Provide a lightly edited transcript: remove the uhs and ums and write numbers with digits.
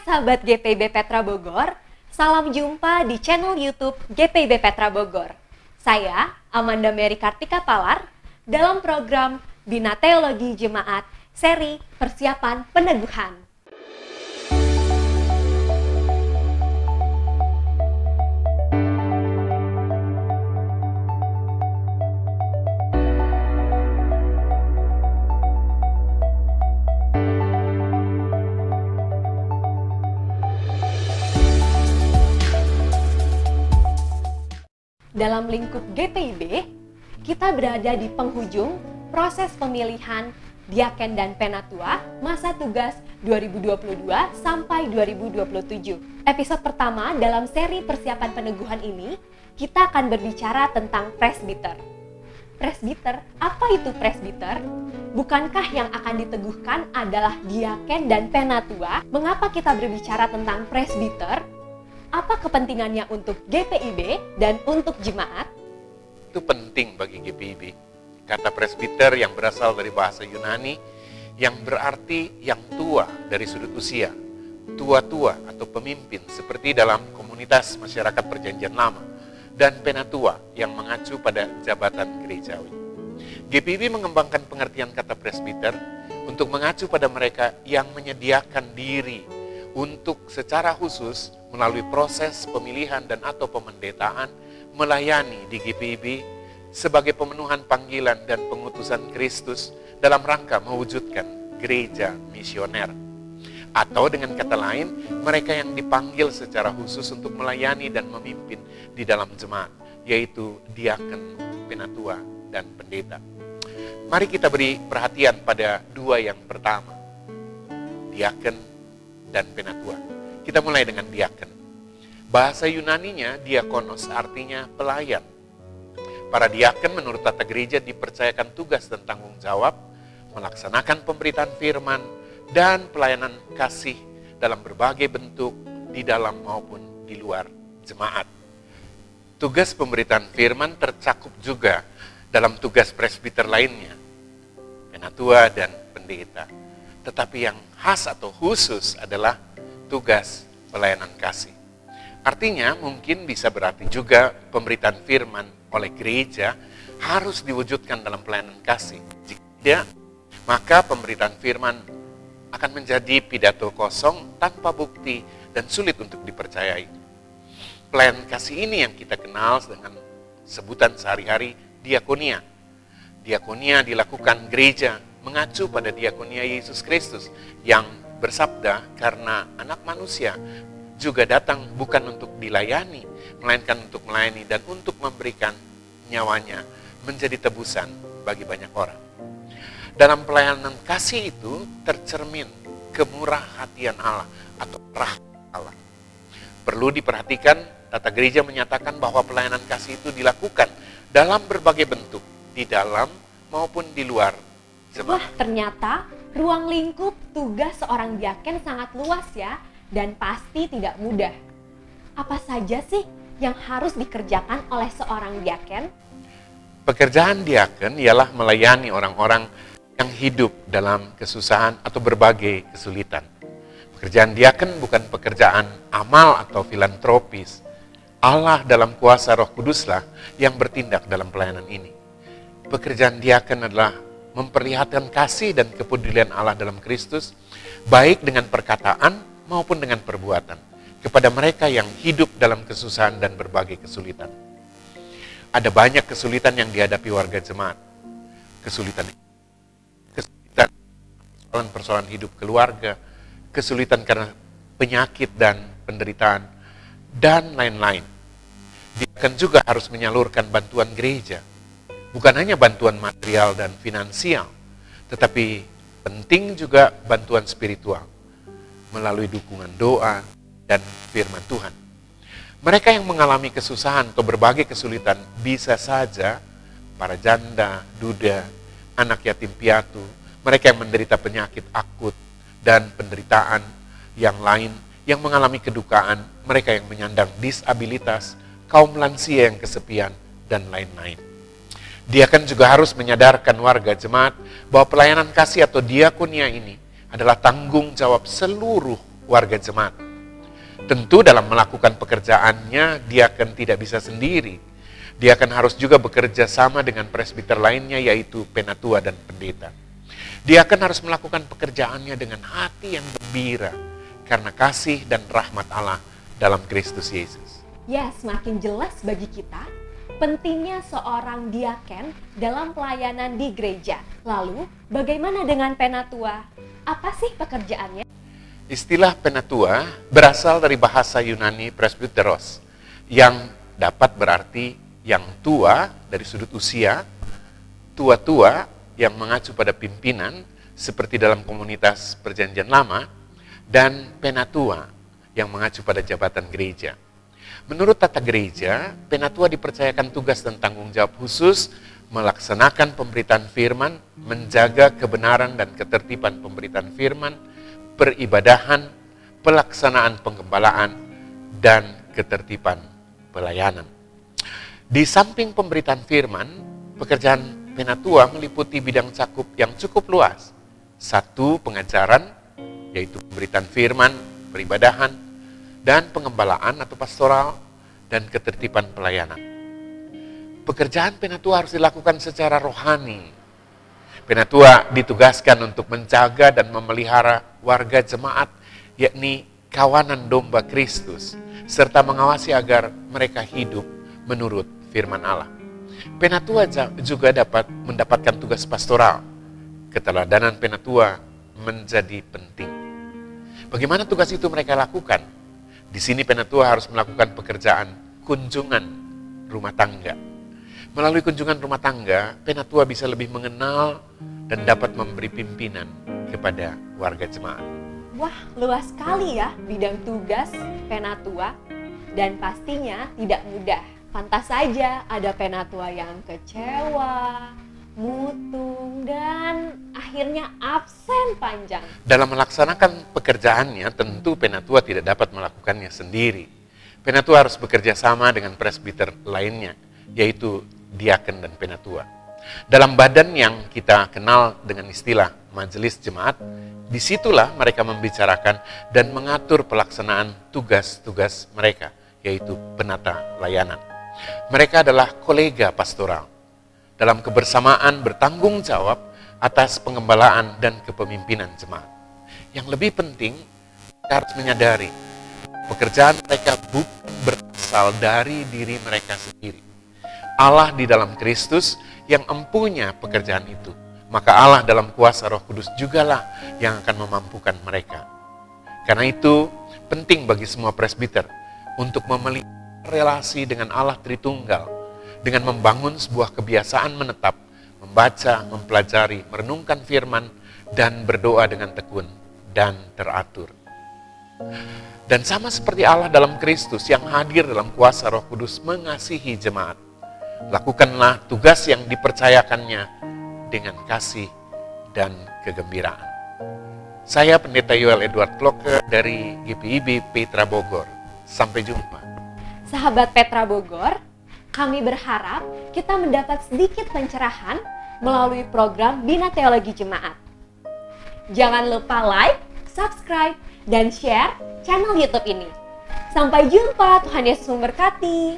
sahabat GPIB Petra Bogor, salam jumpa di channel YouTube GPIB Petra Bogor. Saya, Amanda Mary Kartika Palar, dalam program Bina Teologi Jemaat, seri Persiapan Peneguhan. Dalam lingkup GPIB, kita berada di penghujung proses pemilihan Diaken dan Penatua masa tugas 2022 sampai 2027. Episode pertama dalam seri persiapan peneguhan ini, kita akan berbicara tentang presbiter. Presbiter, apa itu presbiter? Bukankah yang akan diteguhkan adalah Diaken dan Penatua? Mengapa kita berbicara tentang presbiter? Apa kepentingannya untuk GPIB dan untuk jemaat? Itu penting bagi GPIB. Kata presbiter yang berasal dari bahasa Yunani yang berarti yang tua dari sudut usia, tua-tua atau pemimpin seperti dalam komunitas masyarakat Perjanjian Lama, dan penatua yang mengacu pada jabatan gerejawi. GPIB mengembangkan pengertian kata presbiter untuk mengacu pada mereka yang menyediakan diri untuk secara khusus melalui proses pemilihan dan atau pemendetaan melayani di GPIB sebagai pemenuhan panggilan dan pengutusan Kristus dalam rangka mewujudkan gereja misioner. Atau dengan kata lain, mereka yang dipanggil secara khusus untuk melayani dan memimpin di dalam jemaat, yaitu diaken, penatua, dan pendeta. Mari kita beri perhatian pada dua yang pertama, diaken dan penatua. Kita mulai dengan diaken. Bahasa Yunaninya diakonos, artinya pelayan. Para diaken menurut tata gereja dipercayakan tugas dan tanggung jawab melaksanakan pemberitaan firman dan pelayanan kasih dalam berbagai bentuk di dalam maupun di luar jemaat. Tugas pemberitaan firman tercakup juga dalam tugas presbiter lainnya, penatua dan pendeta. Tetapi yang khas atau khusus adalah tugas pelayanan kasih. Artinya mungkin bisa berarti juga pemberitaan firman oleh gereja harus diwujudkan dalam pelayanan kasih. Jika tidak, maka pemberitaan firman akan menjadi pidato kosong tanpa bukti dan sulit untuk dipercayai. Pelayanan kasih ini yang kita kenal dengan sebutan sehari-hari diakonia. Diakonia dilakukan gereja mengacu pada diakonia Yesus Kristus yang bersabda, karena anak manusia juga datang bukan untuk dilayani, melainkan untuk melayani dan untuk memberikan nyawanya menjadi tebusan bagi banyak orang. Dalam pelayanan kasih itu tercermin kemurahhatian Allah atau rahmat Allah. Perlu diperhatikan, tata gereja menyatakan bahwa pelayanan kasih itu dilakukan dalam berbagai bentuk, di dalam maupun di luar jemaat. Wah, ternyata ruang lingkup tugas seorang diaken sangat luas ya, dan pasti tidak mudah. Apa saja sih yang harus dikerjakan oleh seorang diaken? Pekerjaan diaken ialah melayani orang-orang yang hidup dalam kesusahan atau berbagai kesulitan. Pekerjaan diaken bukan pekerjaan amal atau filantropis. Allah dalam kuasa Roh Kuduslah yang bertindak dalam pelayanan ini. Pekerjaan diaken adalah memperlihatkan kasih dan kepedulian Allah dalam Kristus, baik dengan perkataan maupun dengan perbuatan, kepada mereka yang hidup dalam kesusahan dan berbagai kesulitan. Ada banyak kesulitan yang dihadapi warga jemaat. Kesulitan persoalan hidup keluarga, kesulitan karena penyakit dan penderitaan, dan lain-lain. Diaken juga harus menyalurkan bantuan gereja. Bukan hanya bantuan material dan finansial, tetapi penting juga bantuan spiritual melalui dukungan doa dan firman Tuhan. Mereka yang mengalami kesusahan atau berbagai kesulitan bisa saja para janda, duda, anak yatim piatu, mereka yang menderita penyakit akut dan penderitaan yang lain, yang mengalami kedukaan, mereka yang menyandang disabilitas, kaum lansia yang kesepian, dan lain-lain. Diaken juga harus menyadarkan warga jemaat bahwa pelayanan kasih atau diakonia ini adalah tanggung jawab seluruh warga jemaat. Tentu dalam melakukan pekerjaannya, diaken tidak bisa sendiri. Diaken harus juga bekerja sama dengan presbiter lainnya, yaitu penatua dan pendeta. Diaken harus melakukan pekerjaannya dengan hati yang gembira, karena kasih dan rahmat Allah dalam Kristus Yesus. Ya, semakin jelas bagi kita pentingnya seorang diaken dalam pelayanan di gereja. Lalu, bagaimana dengan penatua? Apa sih pekerjaannya? Istilah penatua berasal dari bahasa Yunani presbyteros, yang dapat berarti yang tua dari sudut usia, tua-tua yang mengacu pada pimpinan seperti dalam komunitas Perjanjian Lama, dan penatua yang mengacu pada jabatan gereja. Menurut tata gereja, penatua dipercayakan tugas dan tanggung jawab khusus melaksanakan pemberitaan firman, menjaga kebenaran dan ketertiban pemberitaan firman, peribadahan, pelaksanaan penggembalaan, dan ketertiban pelayanan. Di samping pemberitaan firman, pekerjaan penatua meliputi bidang cakup yang cukup luas. 1. Pengajaran, yaitu pemberitaan firman, peribadahan, dan pengembalaan atau pastoral, dan ketertiban pelayanan. Pekerjaan penatua harus dilakukan secara rohani. Penatua ditugaskan untuk menjaga dan memelihara warga jemaat, yakni kawanan domba Kristus, serta mengawasi agar mereka hidup menurut firman Allah. Penatua juga dapat mendapatkan tugas pastoral. Keteladanan penatua menjadi penting. Bagaimana tugas itu mereka lakukan? Di sini penatua harus melakukan pekerjaan kunjungan rumah tangga. Melalui kunjungan rumah tangga, penatua bisa lebih mengenal dan dapat memberi pimpinan kepada warga jemaat. Wah, luas sekali ya bidang tugas penatua, dan pastinya tidak mudah. Pantas saja ada penatua yang kecewa, mutung, dan akhirnya absen panjang. Dalam melaksanakan pekerjaannya, tentu penatua tidak dapat melakukannya sendiri. Penatua harus bekerja sama dengan presbiter lainnya, yaitu diaken dan penatua. Dalam badan yang kita kenal dengan istilah majelis jemaat, disitulah mereka membicarakan dan mengatur pelaksanaan tugas-tugas mereka, yaitu penata layanan. Mereka adalah kolega pastoral. Dalam kebersamaan bertanggung jawab atas pengembalaan dan kepemimpinan jemaat. Yang lebih penting, kita harus menyadari pekerjaan mereka bukan berasal dari diri mereka sendiri. Allah di dalam Kristus yang empunya pekerjaan itu. Maka Allah dalam kuasa Roh Kudus jugalah yang akan memampukan mereka. Karena itu penting bagi semua presbiter untuk memelihara relasi dengan Allah Tritunggal, dengan membangun sebuah kebiasaan menetap, membaca, mempelajari, merenungkan firman, dan berdoa dengan tekun dan teratur. Dan sama seperti Allah dalam Kristus yang hadir dalam kuasa Roh Kudus mengasihi jemaat, lakukanlah tugas yang dipercayakannya dengan kasih dan kegembiraan. Saya Pendeta Yoel Edward Kloke dari GPIB Petra Bogor. Sampai jumpa. Sahabat Petra Bogor, kami berharap kita mendapat sedikit pencerahan melalui program Bina Teologi Jemaat. Jangan lupa like, subscribe, dan share channel YouTube ini. Sampai jumpa, Tuhan Yesus memberkati.